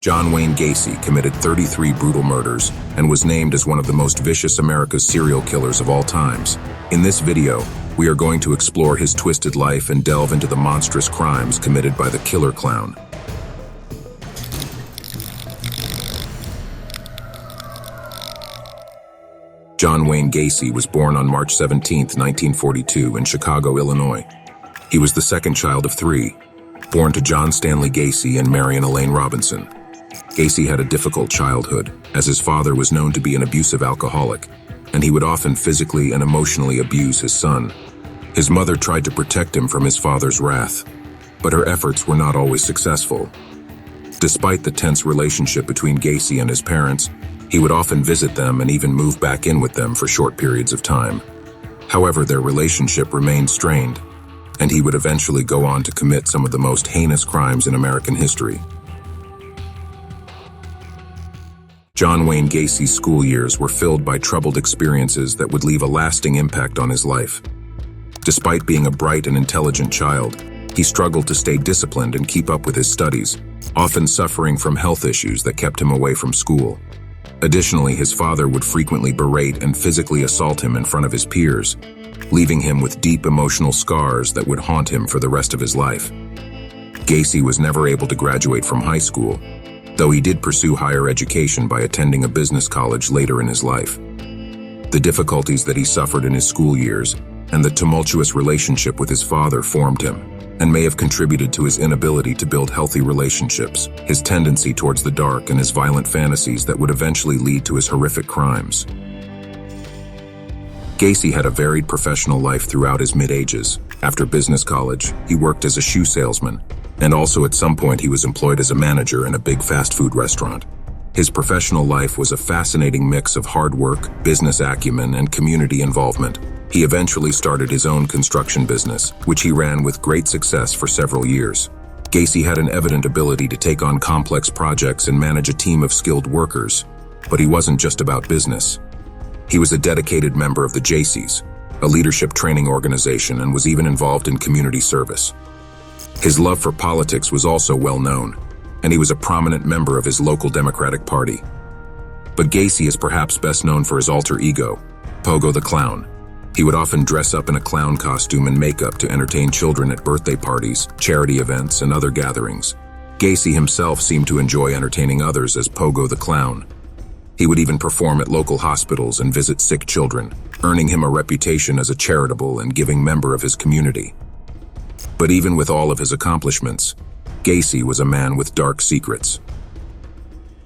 John Wayne Gacy committed 33 brutal murders and was named as one of the most vicious America's serial killers of all times. In this video, we are going to explore his twisted life and delve into the monstrous crimes committed by the killer clown. John Wayne Gacy was born on March 17, 1942 in Chicago, Illinois. He was the second child of three, born to John Stanley Gacy and Marion Elaine Robinson. Gacy had a difficult childhood, as his father was known to be an abusive alcoholic, and he would often physically and emotionally abuse his son. His mother tried to protect him from his father's wrath, but her efforts were not always successful. Despite the tense relationship between Gacy and his parents, he would often visit them and even move back in with them for short periods of time. However, their relationship remained strained, and he would eventually go on to commit some of the most heinous crimes in American history. John Wayne Gacy's school years were filled by troubled experiences that would leave a lasting impact on his life. Despite being a bright and intelligent child, he struggled to stay disciplined and keep up with his studies, often suffering from health issues that kept him away from school. Additionally, his father would frequently berate and physically assault him in front of his peers, leaving him with deep emotional scars that would haunt him for the rest of his life. Gacy was never able to graduate from high school, though he did pursue higher education by attending a business college later in his life. The difficulties that he suffered in his school years and the tumultuous relationship with his father formed him, and may have contributed to his inability to build healthy relationships, his tendency towards the dark, and his violent fantasies that would eventually lead to his horrific crimes. Gacy had a varied professional life throughout his mid-ages. After business college, he worked as a shoe salesman, and also at some point he was employed as a manager in a big fast food restaurant. His professional life was a fascinating mix of hard work, business acumen, and community involvement. He eventually started his own construction business, which he ran with great success for several years. Gacy had an evident ability to take on complex projects and manage a team of skilled workers, but he wasn't just about business. He was a dedicated member of the Jaycees, a leadership training organization, and was even involved in community service. His love for politics was also well known, and he was a prominent member of his local Democratic Party. But Gacy is perhaps best known for his alter ego, Pogo the Clown. He would often dress up in a clown costume and makeup to entertain children at birthday parties, charity events, and other gatherings. Gacy himself seemed to enjoy entertaining others as Pogo the Clown. He would even perform at local hospitals and visit sick children, earning him a reputation as a charitable and giving member of his community. But even with all of his accomplishments, Gacy was a man with dark secrets.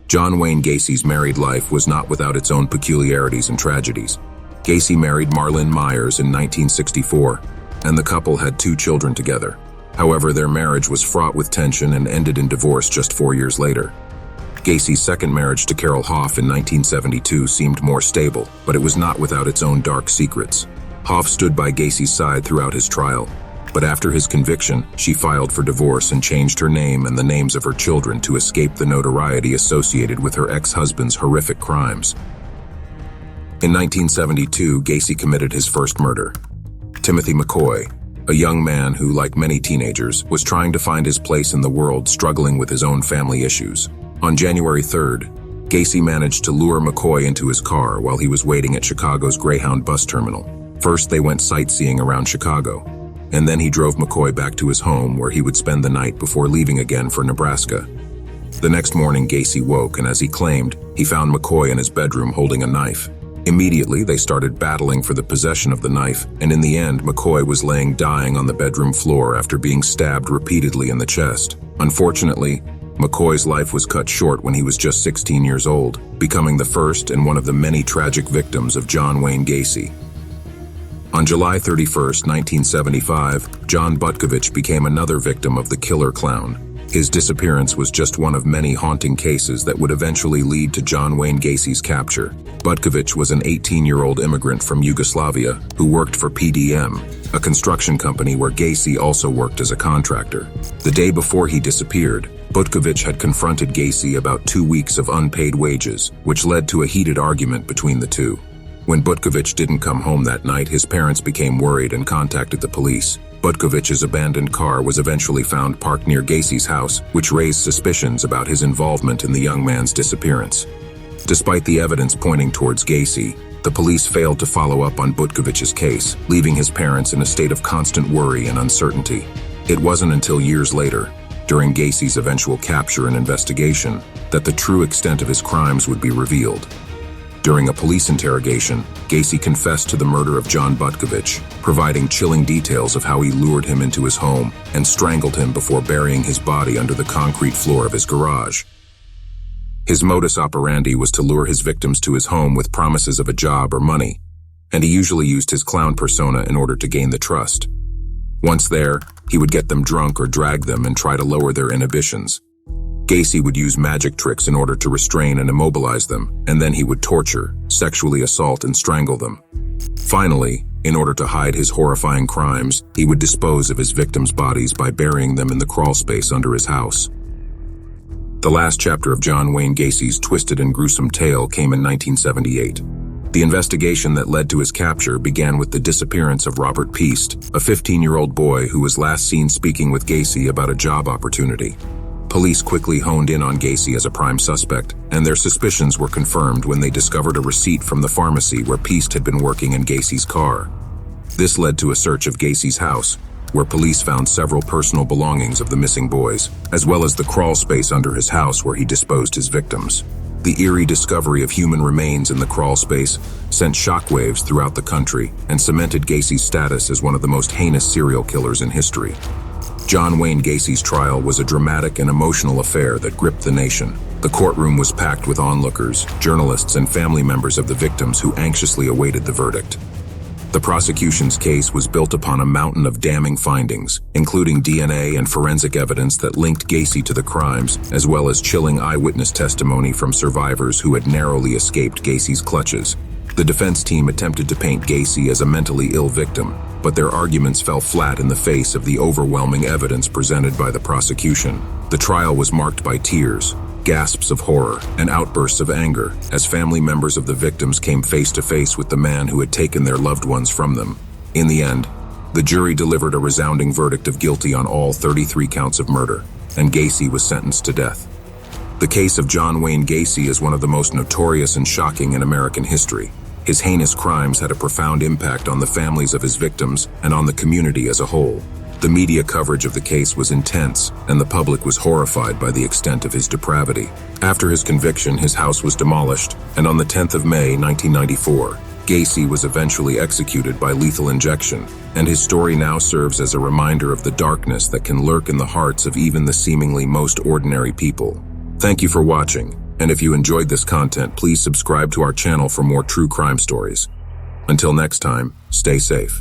John Wayne Gacy's married life was not without its own peculiarities and tragedies. Gacy married Marlyn Myers in 1964, and the couple had 2 children together. However, their marriage was fraught with tension and ended in divorce just 4 years later. Gacy's second marriage to Carol Hoff in 1972 seemed more stable, but it was not without its own dark secrets. Hoff stood by Gacy's side throughout his trial, but after his conviction, she filed for divorce and changed her name and the names of her children to escape the notoriety associated with her ex-husband's horrific crimes. In 1972, Gacy committed his first murder. Timothy McCoy, a young man who, like many teenagers, was trying to find his place in the world, struggling with his own family issues. On January 3rd, Gacy managed to lure McCoy into his car while he was waiting at Chicago's Greyhound bus terminal. First, they went sightseeing around Chicago, and then he drove McCoy back to his home where he would spend the night before leaving again for Nebraska. The next morning, Gacy woke, and as he claimed, he found McCoy in his bedroom holding a knife. Immediately, they started battling for the possession of the knife, and in the end, McCoy was laying dying on the bedroom floor after being stabbed repeatedly in the chest. Unfortunately, McCoy's life was cut short when he was just 16 years old, becoming the first and one of the many tragic victims of John Wayne Gacy. On July 31, 1975, John Butkovich became another victim of the killer clown. His disappearance was just one of many haunting cases that would eventually lead to John Wayne Gacy's capture. Butkovich was an 18-year-old immigrant from Yugoslavia who worked for PDM, a construction company where Gacy also worked as a contractor. The day before he disappeared, Butkovich had confronted Gacy about 2 weeks of unpaid wages, which led to a heated argument between the two. When Butkovich didn't come home that night, his parents became worried and contacted the police. Butkovich's abandoned car was eventually found parked near Gacy's house, which raised suspicions about his involvement in the young man's disappearance. Despite the evidence pointing towards Gacy, the police failed to follow up on Butkovich's case, leaving his parents in a state of constant worry and uncertainty. It wasn't until years later, during Gacy's eventual capture and investigation, that the true extent of his crimes would be revealed. During a police interrogation, Gacy confessed to the murder of John Butkovich, providing chilling details of how he lured him into his home and strangled him before burying his body under the concrete floor of his garage. His modus operandi was to lure his victims to his home with promises of a job or money, and he usually used his clown persona in order to gain the trust. Once there, he would get them drunk or drag them and try to lower their inhibitions. Gacy would use magic tricks in order to restrain and immobilize them, and then he would torture, sexually assault, and strangle them. Finally, in order to hide his horrifying crimes, he would dispose of his victims' bodies by burying them in the crawl space under his house. The last chapter of John Wayne Gacy's twisted and gruesome tale came in 1978. The investigation that led to his capture began with the disappearance of Robert Peast, a 15-year-old boy who was last seen speaking with Gacy about a job opportunity. Police quickly honed in on Gacy as a prime suspect, and their suspicions were confirmed when they discovered a receipt from the pharmacy where Peast had been working in Gacy's car. This led to a search of Gacy's house, where police found several personal belongings of the missing boys, as well as the crawl space under his house where he disposed his victims. The eerie discovery of human remains in the crawl space sent shockwaves throughout the country and cemented Gacy's status as one of the most heinous serial killers in history. John Wayne Gacy's trial was a dramatic and emotional affair that gripped the nation. The courtroom was packed with onlookers, journalists, and family members of the victims who anxiously awaited the verdict. The prosecution's case was built upon a mountain of damning findings, including DNA and forensic evidence that linked Gacy to the crimes, as well as chilling eyewitness testimony from survivors who had narrowly escaped Gacy's clutches. The defense team attempted to paint Gacy as a mentally ill victim, but their arguments fell flat in the face of the overwhelming evidence presented by the prosecution. The trial was marked by tears, gasps of horror, and outbursts of anger as family members of the victims came face to face with the man who had taken their loved ones from them. In the end, the jury delivered a resounding verdict of guilty on all 33 counts of murder, and Gacy was sentenced to death. The case of John Wayne Gacy is one of the most notorious and shocking in American history. His heinous crimes had a profound impact on the families of his victims and on the community as a whole. The media coverage of the case was intense, and the public was horrified by the extent of his depravity. After his conviction, his house was demolished, and on the 10th of May, 1994, Gacy was eventually executed by lethal injection, and his story now serves as a reminder of the darkness that can lurk in the hearts of even the seemingly most ordinary people. Thank you for watching, and if you enjoyed this content, please subscribe to our channel for more true crime stories. Until next time, stay safe.